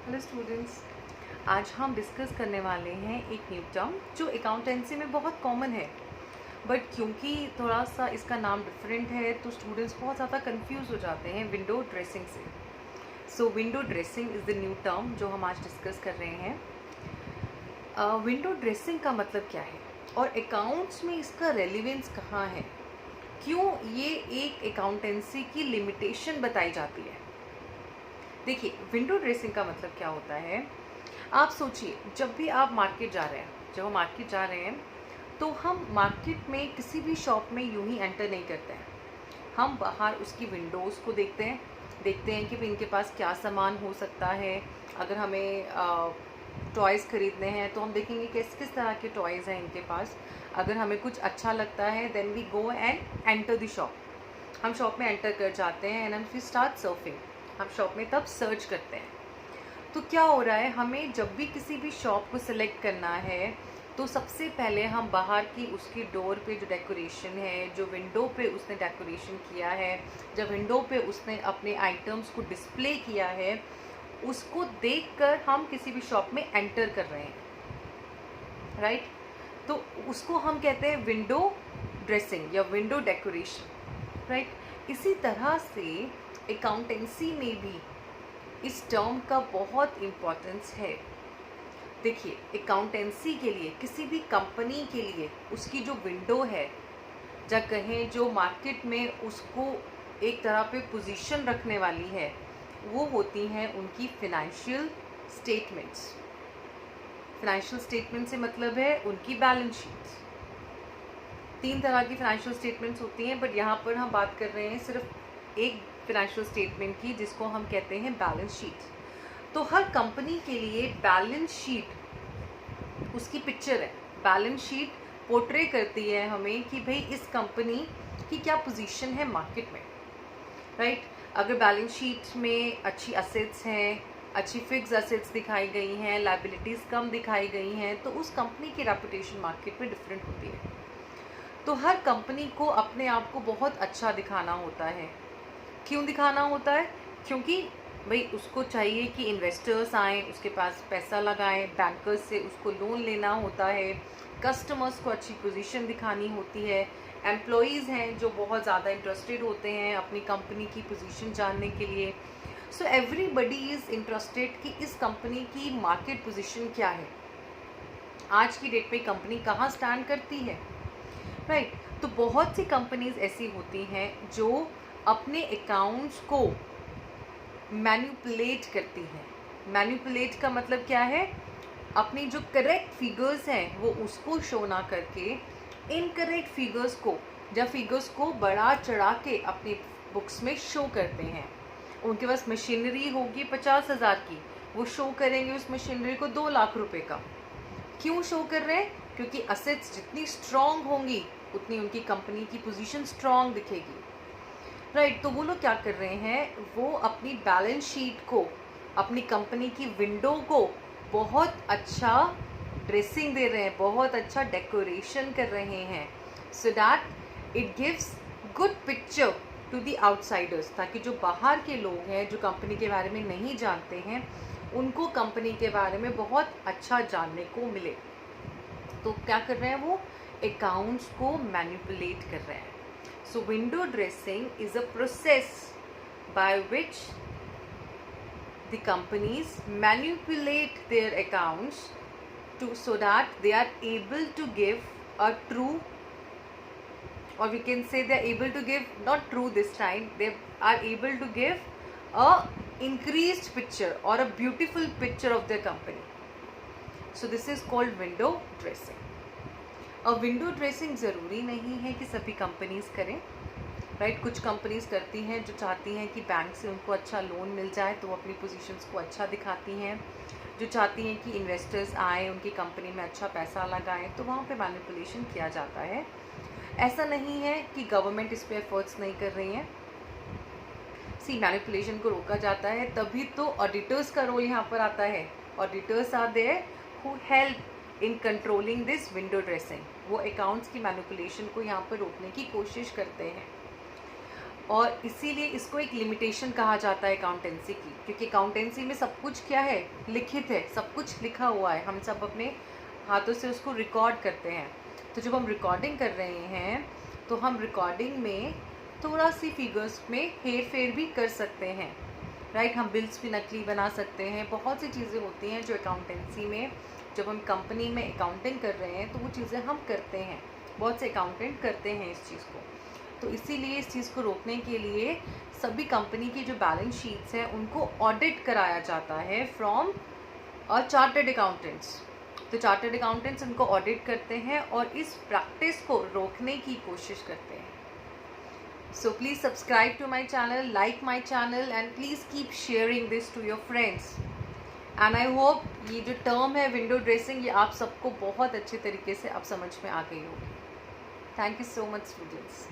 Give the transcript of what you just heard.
Hello students, आज हम discuss करने वाले हैं एक न्यू टर्म जो अकाउंटेंसी में बहुत कॉमन है, बट क्योंकि थोड़ा सा इसका नाम डिफरेंट है तो स्टूडेंट्स बहुत ज़्यादा कंफ्यूज हो जाते हैं विंडो ड्रेसिंग से। So window dressing is the new term जो हम आज डिस्कस कर रहे हैं। विंडो ड्रेसिंग का मतलब क्या है और अकाउंट्स में इसका रेलिवेंस कहाँ है, क्यों ये एक अकाउंटेंसी की लिमिटेशन बताई जाती है। देखिए, विंडो ड्रेसिंग का मतलब क्या होता है। आप सोचिए, जब भी आप मार्केट जा रहे हैं, जब हम मार्केट जा रहे हैं तो हम मार्केट में किसी भी शॉप में यूं ही एंटर नहीं करते हैं। हम बाहर उसकी विंडोज़ को देखते हैं कि इनके पास क्या सामान हो सकता है। अगर हमें टॉयज़ ख़रीदने हैं तो हम देखेंगे किस किस तरह के टॉयज़ हैं इनके पास। अगर हमें कुछ अच्छा लगता है then we go and enter the shop. हम शॉप में एंटर कर जाते हैं एंड वी स्टार्ट सर्फिंग। हम शॉप में तब सर्च करते हैं। तो क्या हो रहा है, हमें जब भी किसी भी शॉप को सिलेक्ट करना है तो सबसे पहले हम बाहर की उसकी डोर पे जो डेकोरेशन है, जो विंडो पे उसने डेकोरेशन किया है, जब विंडो पे उसने अपने आइटम्स को डिस्प्ले किया है, उसको देखकर हम किसी भी शॉप में एंटर कर रहे हैं, राइट। तो उसको हम कहते हैं विंडो ड्रेसिंग या विंडो डेकोरेशन, राइट। इसी तरह से अकाउंटेंसी में भी इस टर्म का बहुत इम्पोर्टेंस है। देखिए, अकाउंटेंसी के लिए, किसी भी कंपनी के लिए उसकी जो विंडो है, या कहें जो मार्केट में उसको एक तरह पे पोजीशन रखने वाली है, वो होती हैं उनकी फाइनेंशियल स्टेटमेंट्स। फाइनेंशियल स्टेटमेंट से मतलब है उनकी बैलेंस शीट्स। 3 तरह की फाइनेंशियल स्टेटमेंट्स होती हैं, बट यहाँ पर हम बात कर रहे हैं सिर्फ एक फाइनेंशियल स्टेटमेंट की, जिसको हम कहते हैं बैलेंस शीट। तो हर कंपनी के लिए बैलेंस शीट उसकी पिक्चर है। बैलेंस शीट पोर्ट्रे करती है हमें कि भाई इस कंपनी की क्या पोजीशन है मार्केट में, राइट। अगर बैलेंस शीट में अच्छी असेट्स हैं, अच्छी फिक्स असेट्स दिखाई गई हैं, लायबिलिटीज़ कम दिखाई गई हैं, तो उस कंपनी की रेपुटेशन मार्केट में डिफरेंट होती है। तो हर कंपनी को अपने आप को बहुत अच्छा दिखाना होता है। क्यों दिखाना होता है? क्योंकि भाई उसको चाहिए कि इन्वेस्टर्स आएँ, उसके पास पैसा लगाएं, बैंकर्स से उसको लोन लेना होता है, कस्टमर्स को अच्छी पोजीशन दिखानी होती है, एम्प्लॉयज़ हैं जो बहुत ज़्यादा इंटरेस्टेड होते हैं अपनी कंपनी की पोजीशन जानने के लिए। सो एवरीबडी इज़ इंटरेस्टेड कि इस कंपनी की मार्केट पोजीशन क्या है, आज की डेट में कंपनी कहाँ स्टैंड करती है, राइट। तो बहुत सी कंपनीज ऐसी होती हैं जो अपने अकाउंट्स को मैनिपुलेट करती हैं। मैनिपुलेट का मतलब क्या है? अपनी जो करेक्ट फिगर्स हैं वो उसको शो ना करके इनकरेक्ट फिगर्स को या फिगर्स को बढ़ा चढ़ा के अपनी बुक्स में शो करते हैं। उनके पास मशीनरी होगी 50,000 की, वो शो करेंगे उस मशीनरी को 2 लाख रुपए का। क्यों शो कर रहे हैं? क्योंकि असेट्स जितनी स्ट्रॉन्ग होंगी उतनी उनकी कंपनी की पोजीशन स्ट्रॉन्ग दिखेगी, राइट। तो वो लोग क्या कर रहे हैं, वो अपनी बैलेंस शीट को, अपनी कंपनी की विंडो को बहुत अच्छा ड्रेसिंग दे रहे हैं, बहुत अच्छा डेकोरेशन कर रहे हैं, so that it gives good picture to the outsiders, ताकि जो बाहर के लोग हैं, जो कंपनी के बारे में नहीं जानते हैं, उनको कंपनी के बारे में बहुत अच्छा जानने को मिले। तो क्या कर रहे हैं, वो अकाउंट्स को मैनिपुलेट कर रहे हैं। So window dressing is a process by which the companies manipulate their accounts so that they are able to give a true, or we can say they are able to give, not true this time, they are able to give a increased picture or a beautiful picture of their company. So this is called window dressing. और window dressing ज़रूरी नहीं है कि सभी companies करें, right. कुछ companies करती हैं जो चाहती हैं कि बैंक से उनको अच्छा लोन मिल जाए, तो वो अपनी पोजीशंस को अच्छा दिखाती हैं। जो चाहती हैं कि इन्वेस्टर्स आएँ, उनकी कंपनी में अच्छा पैसा लगाएं, तो वहाँ पे मैनिपुलेशन किया जाता है। ऐसा नहीं है कि गवर्नमेंट इस पर एफर्ट्स नहीं कर रही हैं। मैनिपुलेशन को रोका जाता है, तभी तो ऑडिटर्स का रोल यहाँ पर आता है। Auditors are there who help in controlling this window dressing. वो अकाउंट्स की मैनिपुलेशन को यहाँ पर रोकने की कोशिश करते हैं। और इसीलिए इसको एक लिमिटेशन कहा जाता है अकाउंटेंसी की, क्योंकि अकाउंटेंसी में सब कुछ क्या है, लिखित है, सब कुछ लिखा हुआ है, हम सब अपने हाथों से उसको रिकॉर्ड करते हैं। तो जब हम रिकॉर्डिंग कर रहे हैं तो हम रिकॉर्डिंग में थोड़ा सी फिगर्स में हेर फेर भी कर सकते हैं, राइट। हम बिल्स भी नकली बना सकते हैं, बहुत सी चीज़ें होती हैं जो अकाउंटेंसी में, जब हम कंपनी में अकाउंटिंग कर रहे हैं तो वो चीज़ें हम करते हैं, बहुत से अकाउंटेंट करते हैं इस चीज़ को। तो इसीलिए इस चीज़ को रोकने के लिए सभी कंपनी की जो बैलेंस शीट्स हैं उनको ऑडिट कराया जाता है फ्रॉम चार्टर्ड अकाउंटेंट्स। तो चार्टर्ड अकाउंटेंट्स उनको ऑडिट करते हैं और इस प्रैक्टिस को रोकने की कोशिश करते हैं। So please subscribe to my channel, like my channel and please keep sharing this to your friends. And I hope ये जो टर्म है विंडो ड्रेसिंग, ये आप सबको बहुत अच्छे तरीके से अब समझ में आ गई होगी। Thank you so much students.